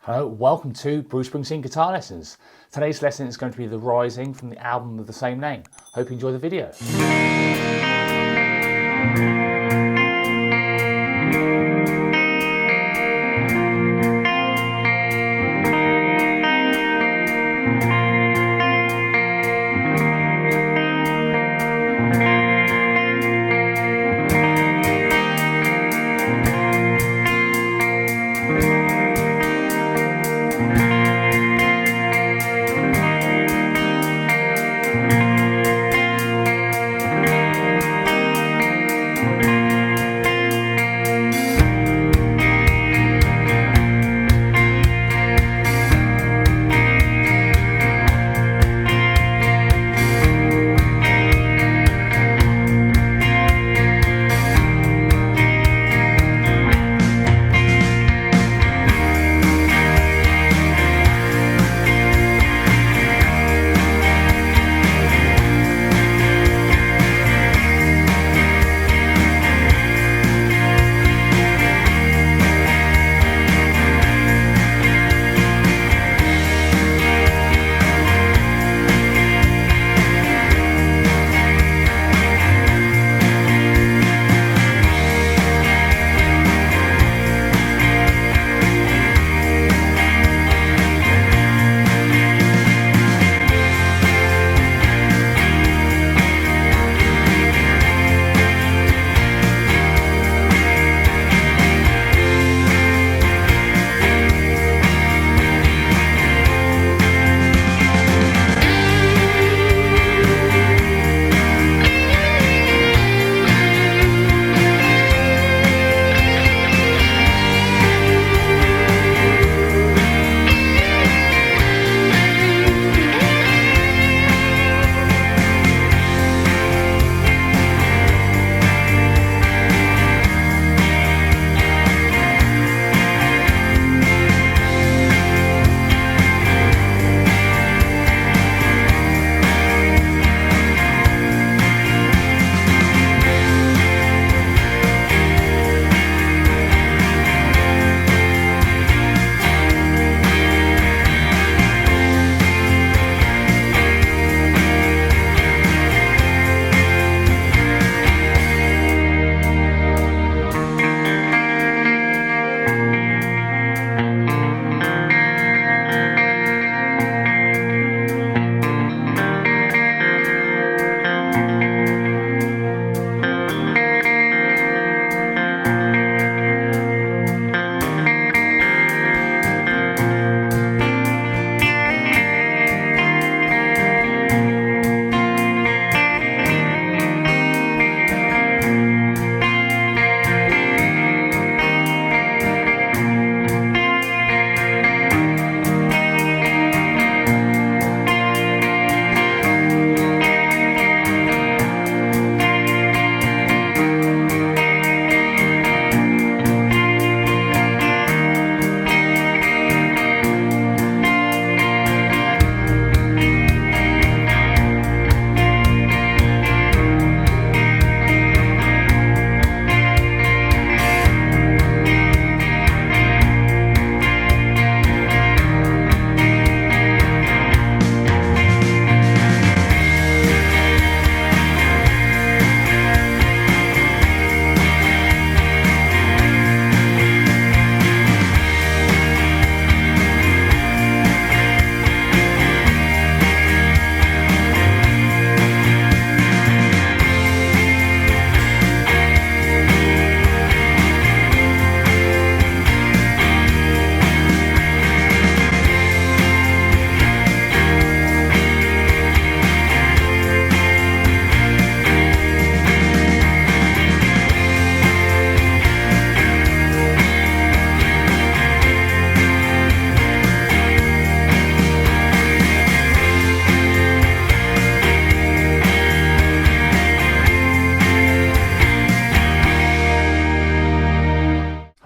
Hello, welcome to Bruce Springsteen Guitar Lessons. Today's lesson is going to be The Rising from the album of the same name. Hope you enjoy the video.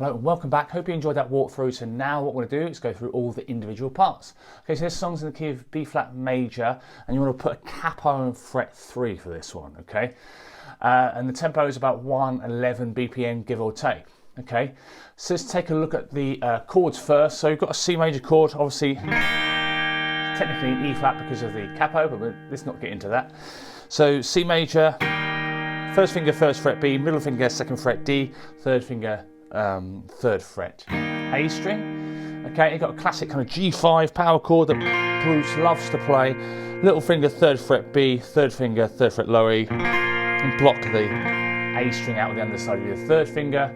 Hello and welcome back. Hope you enjoyed that walkthrough. So now what we're going to do is go through all the individual parts. Okay, so this song's in the key of B flat major, and you want to put a capo on fret 3 for this one, okay? And the tempo is about 111 BPM, give or take. Okay, so let's take a look at the chords first. So you've got a C major chord, obviously technically an E flat because of the capo, but let's not get into that. So C major, first finger, first fret B, middle finger, second fret D, third finger, third fret A string. Okay, you've got a classic kind of G5 power chord that Bruce loves to play. Little finger, third fret B, third finger, third fret low E, and block the A string out with the underside of your third finger.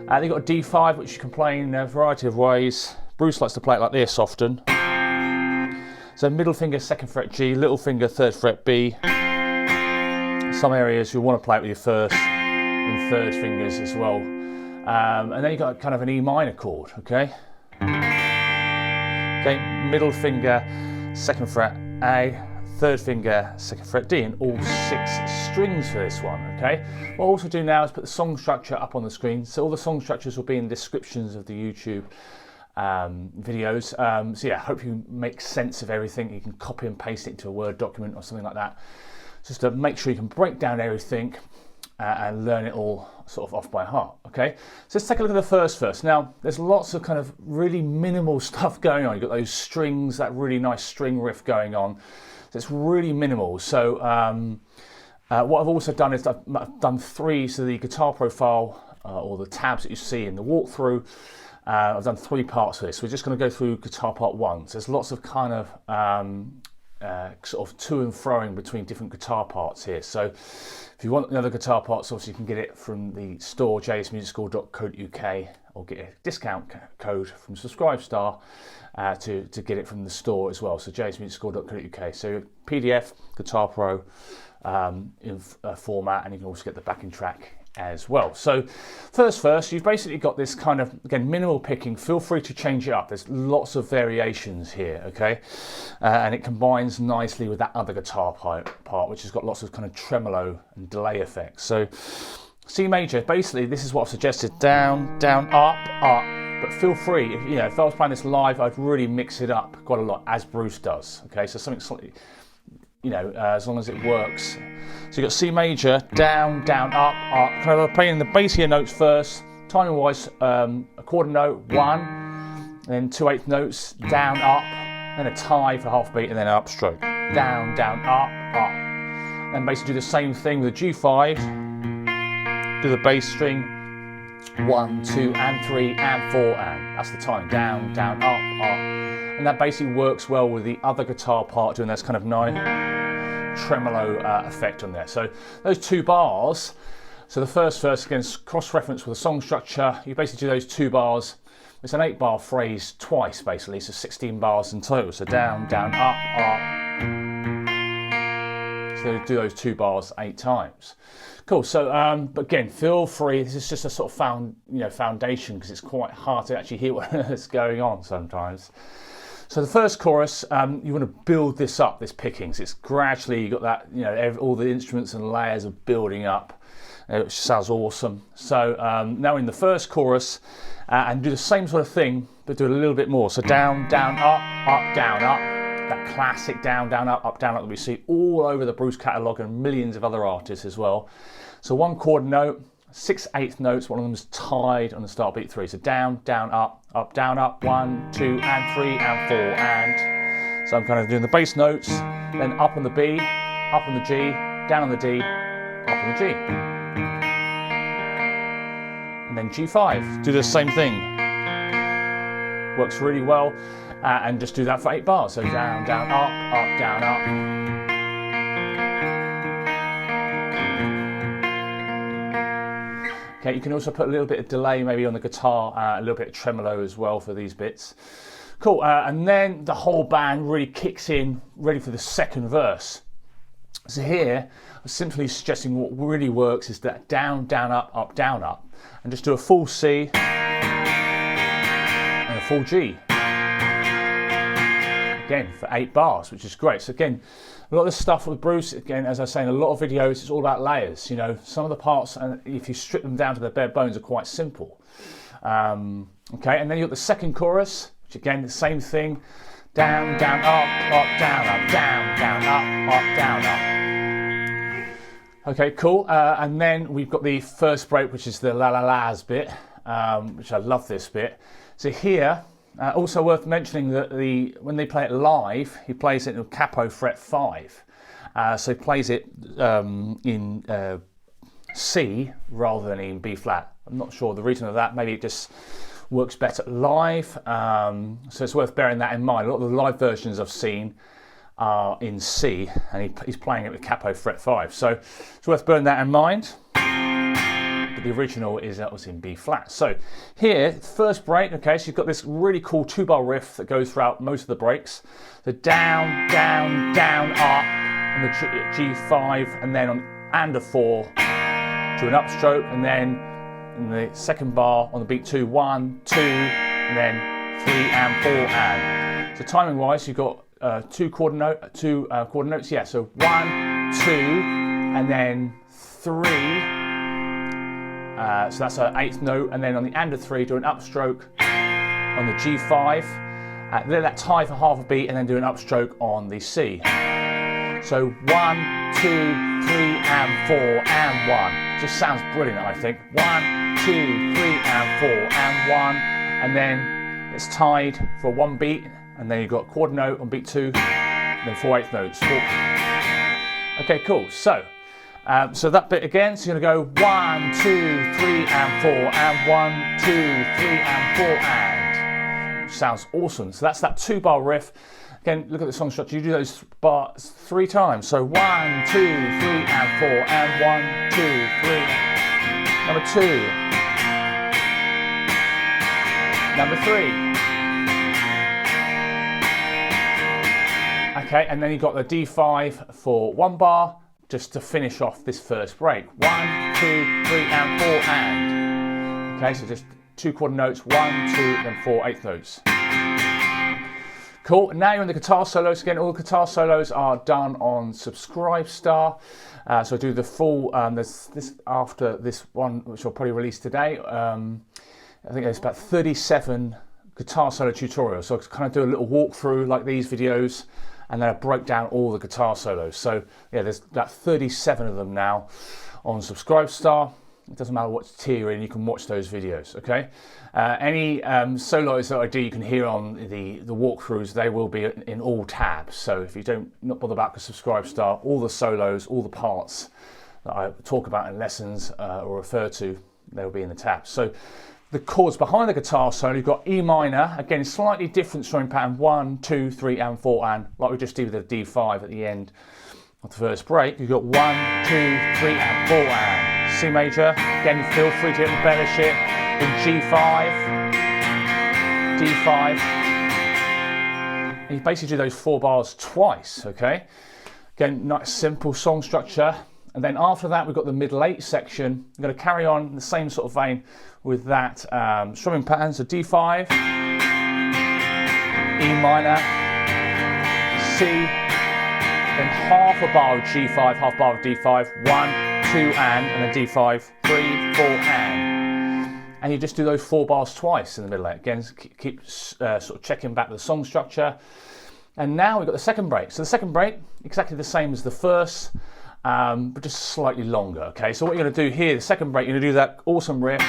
Then you've got a D5, which you can play in a variety of ways. Bruce likes to play it like this often. So middle finger, second fret G, little finger, third fret B. Some areas you'll want to play it with your first and third fingers as well. And then you've got kind of an E minor chord, okay? Okay, middle finger, second fret A, third finger, second fret D, and all 6 strings for this one, okay? What I'll also do now is put the song structure up on the screen. So all the song structures will be in the descriptions of the YouTube videos. So yeah, I hope you make sense of everything. You can copy and paste it into a Word document or something like that, just to make sure you can break down everything and learn it all sort of off by heart, okay? So let's take a look at the first. Now, there's lots of kind of really minimal stuff going on. You've got those strings, that really nice string riff going on. So it's really minimal. So what I've also done is I've done 3, so the guitar profile or the tabs that you see in the walkthrough, I've done 3 parts of this. We're just going to go through guitar part 1. So there's lots of kind of sort of to and froing between different guitar parts here. So if you want another guitar parts, obviously you can get it from the store, jsmusicschool.co.uk, or get a discount code from Subscribestar to get it from the store as well. So jsmusicschool.co.uk. So PDF, Guitar Pro in format, and you can also get the backing track as well. So first, you've basically got this kind of, again, minimal picking. Feel free to change it up. There's lots of variations here, okay? And it combines nicely with that other guitar part, which has got lots of kind of tremolo and delay effects. So C major, basically, this is what I've suggested: down, down, up, up. But feel free, if I was playing this live, I'd really mix it up quite a lot, as Bruce does, okay? So something slightly, as long as it works. So you've got C major, down, down, up, up. Kind of playing the bassier notes first. Timing wise, a quarter note, 1, then 2/8 notes, down, up, then a tie for half beat, and then an upstroke. Down, down, up, up. Then basically do the same thing with a G5. Do the bass string, 1, 2, and 3, and 4, and that's the time. Down, down, up, up. And that basically works well with the other guitar part, doing this kind of nice tremolo effect on there. So those 2 bars, so the first verse, again, cross-reference with the song structure. You basically do those 2 bars. It's an 8-bar phrase twice, basically, so 16 bars in total. So down, down, up, up. So do those 2 bars 8 times. Cool. So, but again, feel free. This is just a sort of foundation, because it's quite hard to actually hear what's going on sometimes. So the first chorus, you want to build this up, this pickings. It's gradually, you got that, all the instruments and layers are building up, which sounds awesome. So now in the first chorus, and do the same sort of thing, but do it a little bit more. So down, down, up, down, up. That classic down, down, up, down, up that we see all over the Bruce catalogue and millions of other artists as well. So 1 quarter note, 6/8 notes, one of them is tied on the start beat 3. So down, down, up, down, up, 1, 2, and 3, and 4, and. So I'm kind of doing the bass notes, then up on the B, up on the G, down on the D, up on the G. And then G5, do the same thing. Works really well, and just do that for 8 bars. So down, down, up, down, up. Okay, you can also put a little bit of delay maybe on the guitar, a little bit of tremolo as well for these bits. Cool, and then the whole band really kicks in, ready for the second verse. So here, I'm simply suggesting what really works is that down, down, up, down, up, and just do a full C and a full G. Again, for 8 bars, which is great. So again, a lot of the stuff with Bruce, again, as I say in a lot of videos, it's all about layers. Some of the parts, and if you strip them down to their bare bones, are quite simple. Okay, and then you've got the second chorus, which again, the same thing. Down, down, up, down, down, up, down, up. Okay, cool. And then we've got the first break, which is the la la la's bit. which I love this bit. So here, also worth mentioning that when they play it live, he plays it in Capo fret 5. So he plays it in C rather than in B flat. I'm not sure the reason of that. Maybe it just works better live. So it's worth bearing that in mind. A lot of the live versions I've seen are in C, and he's playing it with Capo fret 5. So it's worth bearing that in mind. But the original is obviously in B flat. So here, first break, okay, so you've got this really cool 2-bar riff that goes throughout most of the breaks. So down, down, down, up on the G5, and then on and a 4 to an upstroke, and then in the second bar on the beat 2, 1, 2, and then 3 and 4 and. So timing wise, you've got two quarter notes, yeah. So 1, 2, and then 3. So that's an 8th note, and then on the and a 3, do an upstroke on the G5. Let that tie for half a beat, and then do an upstroke on the C. So 1, 2, 3, and 4, and 1. Just sounds brilliant, I think. 1, 2, 3, and 4, and 1, and then it's tied for 1 beat, and then you've got quarter note on beat 2, and then 4 8th notes. 4. Okay, cool. So that bit again. So you're going to go 1, 2, 3, and 4, and 1, 2, 3, and 4, and. Which sounds awesome. So that's that 2-bar riff. Again, look at the song structure. You do those bars 3 times. So 1, 2, 3, and 4, and 1, 2, 3. Number 2. Number 3. Okay, and then you've got the D5 for 1 bar, just to finish off this first break. 1, 2, 3, and 4, and. Okay, so just 2 quarter notes, 1, 2, then 4 8th notes. Cool, now you're on the guitar solos. Again, all the guitar solos are done on Subscribestar. So I do the full, this after this one, which I'll probably release today. I think there's about 37 guitar solo tutorials. So I kind of do a little walkthrough like these videos, and then I break down all the guitar solos. So yeah, there's about 37 of them now on Subscribestar. It doesn't matter what tier you're in, you can watch those videos, okay? Any solos that I do, you can hear on the walkthroughs, they will be in all tabs. So if you not bother about the Subscribestar, all the solos, all the parts that I talk about in lessons or refer to, they'll be in the tabs. So the chords behind the guitar solo, you've got E minor, again, slightly different strumming pattern, 1, 2, 3, and 4, and, like we just did with the D5 at the end of the first break. You've got 1, 2, 3, and 4, and. C major, again, feel free to embellish it in G5, D5, and you basically do those 4 bars twice, okay? Again, nice simple song structure. And then after that, we've got the middle 8 section. I'm going to carry on in the same sort of vein with that strumming pattern. So D5, E minor, C, then half a bar of G5, half bar of D5, 1, 2, and then D5, 3, 4, and you just do those 4 bars twice in the middle 8. Again, keep sort of checking back the song structure. And now we've got the second break. So the second break, exactly the same as the first, but just slightly longer, okay? So what you're going to do here, the second break, you're going to do that awesome riff 3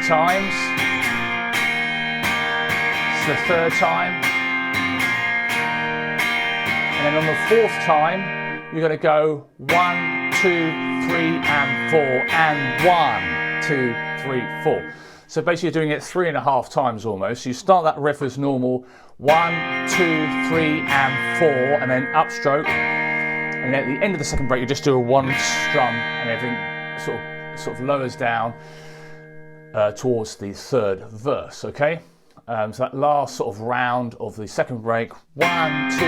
times. It's the third time. And then on the 4th time, you're going to go 1, 2, 3, and 4, and 1, 2, 3, 4. So basically you're doing it 3.5 times almost. So you start that riff as normal, 1, 2, 3, and 4, and then upstroke. And then at the end of the second break, you just do a 1 strum, and everything sort of lowers down towards the 3rd verse, okay? So that last sort of round of the second break, 1, 2, 3,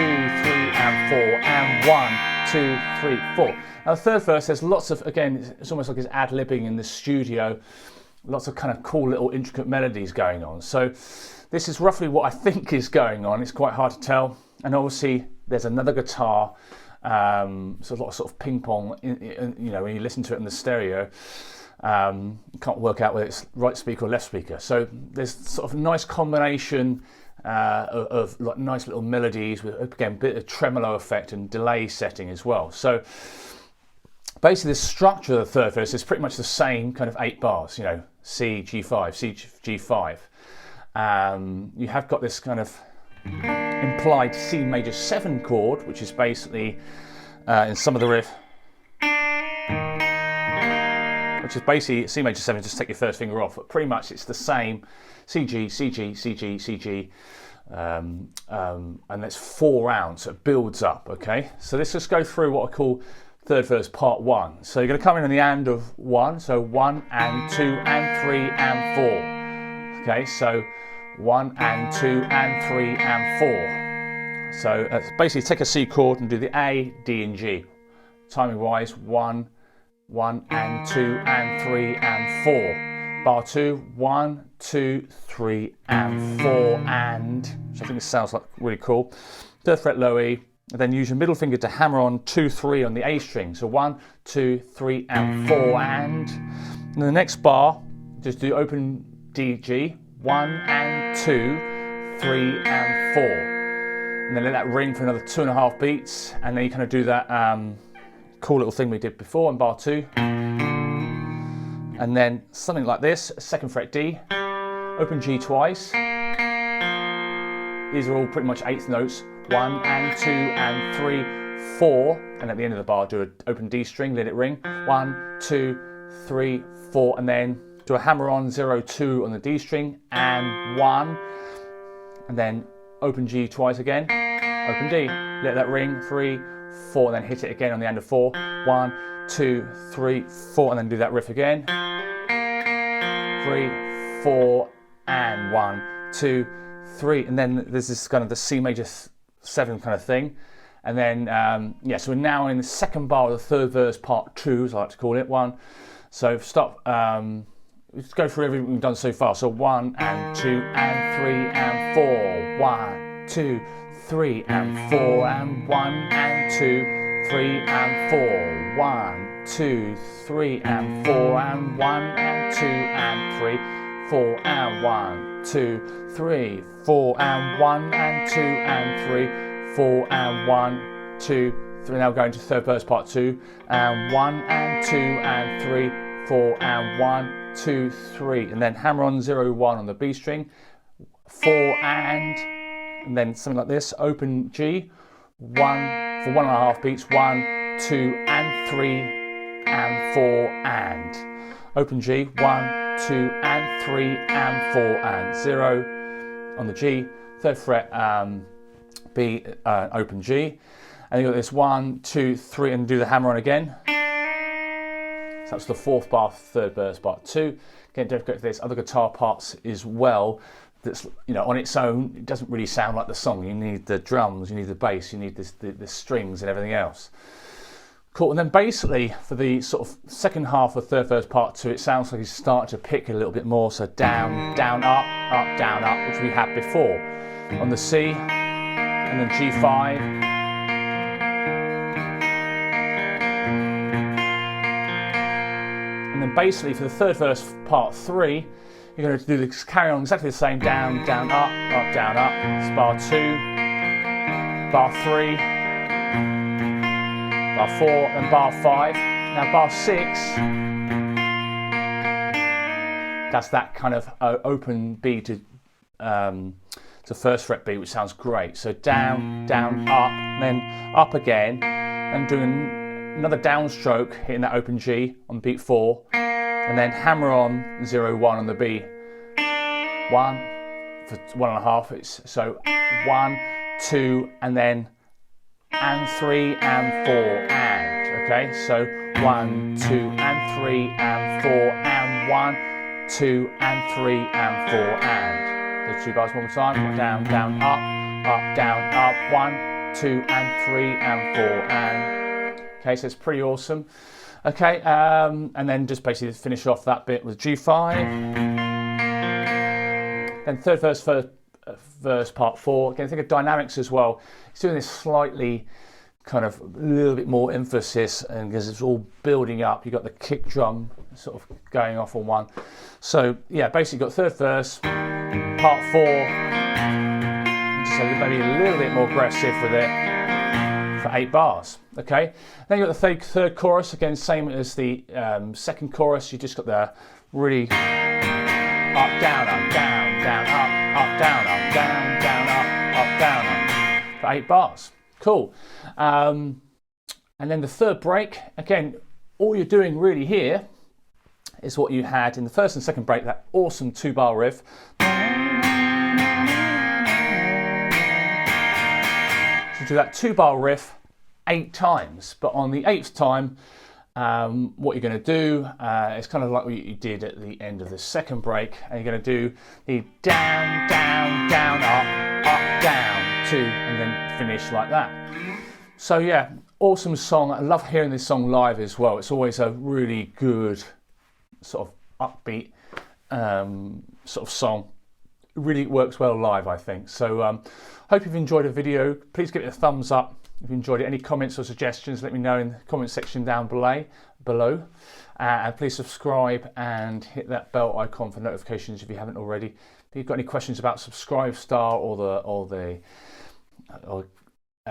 and 4, and 1, 2, 3, 4. Now the 3rd verse, there's lots of, again, it's almost like it's ad-libbing in the studio, lots of kind of cool little intricate melodies going on. So this is roughly what I think is going on. It's quite hard to tell. And obviously there's another guitar, so a lot of sort of ping pong, you know, when you listen to it in the stereo. You can't work out whether it's right speaker or left speaker. So there's sort of a nice combination of like nice little melodies with, again, a bit of tremolo effect and delay setting as well. So basically the structure of the third verse is pretty much the same kind of 8 bars, you know, C, G5, C, G5. You have got this kind of implied C major 7 chord, which is basically in some of the riff, which is basically C major 7, just take your first finger off, but pretty much it's the same C, G, C, G, C, G, C, G, and that's 4 rounds, so it builds up, okay? So let's just go through what I call third verse part 1. So you're going to come in on the and of 1, so 1 and 2 and 3 and 4. Okay, so 1 and 2 and 3 and 4. So basically take a C chord and do the A, D and G. Timing wise, 1, 1 and 2 and 3 and 4. Bar 2, 1, 2, 3 and 4 and, so I think this sounds like really cool. Third fret low E, and then use your middle finger to hammer on 2, 3 on the A string. So 1, 2, 3 and 4 and the next bar, just do open D, G, 1 and 2, 3 and 4. And then let that ring for another 2.5 beats, and then you kind of do that cool little thing we did before in bar 2. And then something like this, 2nd fret D, open G twice. These are all pretty much 8th notes. 1 and 2 and 3, 4, and at the end of the bar do an open D string, let it ring. 1, 2, 3, 4, and then do a hammer on 0, 2 on the D string and 1, and then open G twice again, open D, let that ring, 3, 4, and then hit it again on the end of 4. 1, 2, 3, 4, and then do that riff again. 3, 4, and 1, 2, 3, and then there's this kind of the C major 7 kind of thing, and then yeah, so we're now in the second bar of the third verse part 2, as I like to call it. 1, so stop, let's go through everything we've done so far. So 1 and 2 and 3 and 4, 1, 2, 3 and 4 and 1 and 2, 3 and 4, 1, 2, 3 and 4 and 1 and 2 and 3, 4 and 1, 2, 3, 4 and 1 and 2 and 3, 4 and 1, 2, 3. Now going to third verse part 2, and 1 and 2 and 3, 4 and 1, 2, 3, and then hammer on 0, 1 on the B string, 4 and then something like this, open G, 1 for 1.5 beats, 1, 2 and 3 and 4 and open G, 1, 2 and 3 and 4 and 0 on the G, 3rd fret B, open G, and you've got this 1, 2, 3, and do the hammer on again. So that's the 4th bar, 3rd verse, part 2. Again, don't forget there's other guitar parts as well. That's, you know, on its own, it doesn't really sound like the song. You need the drums, you need the bass, you need the strings and everything else. Cool, and then basically for the sort of second half of third verse part 2, it sounds like he's starting to pick a little bit more. So down, down, up, up, down, up, which we had before. On the C, and then G5. And then basically for the third verse part 3, you're going to do this, carry on exactly the same, down, down, up, up, down, up. It's bar 2, bar 3, bar 4, and bar 5. Now bar 6, that's that kind of open B to first fret B, which sounds great. So down, down, up, and then up again, and doing another downstroke, hitting that open G on beat 4, and then hammer on 0, 1 on the B. 1 for 1.5. It's so 1, 2, and then and 3 and 4 and. Okay, so 1, 2 and 3 and 4 and 1, 2 and 3 and 4 and. Those 2 bars one more time. Down, down, up, down, up. 1, 2 and 3 and 4 and. Okay, so it's pretty awesome. Okay, and then just basically finish off that bit with G5. Then third verse part 4. Again, think of dynamics as well. It's doing this slightly kind of a little bit more emphasis, and because it's all building up, you've got the kick drum sort of going off on one. So yeah, basically got third verse, part 4, just maybe a little bit more aggressive with it. for 8 bars. Okay, then you got the third chorus, again same as the second chorus. You just got the really up, down, up, down, down, up, down, up, down, down, up, down, up, for 8 bars. Cool. And then the third break, again, all you're doing really here is what you had in the first and second break, that awesome 2-bar riff. So do that 2-bar riff 8 times, but on the 8th time, what you're going to do is kind of like what you did at the end of the second break, and you're going to do the down, down, down, up, down, 2, and then finish like that. So yeah, awesome song. I love hearing this song live as well. It's always a really good sort of upbeat sort of song. It really works well live, I think. So hope you've enjoyed the video. Please give it a thumbs up if you enjoyed it. Any comments or suggestions, let me know in the comment section down below. And please subscribe and hit that bell icon for notifications if you haven't already. If you've got any questions about Subscribestar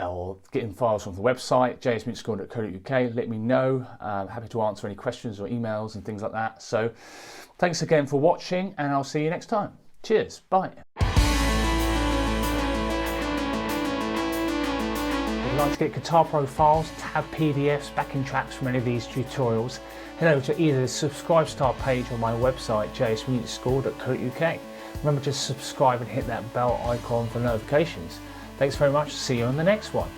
or getting files from the website, jsmusicschool.co.uk, let me know. I'm happy to answer any questions or emails and things like that. So thanks again for watching, and I'll see you next time. Cheers, bye. If you'd like to get Guitar Pro files, tab PDFs, backing tracks from any of these tutorials, head over to either the Subscribestar page or my website, jsmusicschool.co.uk. Remember to subscribe and hit that bell icon for notifications. Thanks very much. See you on the next one.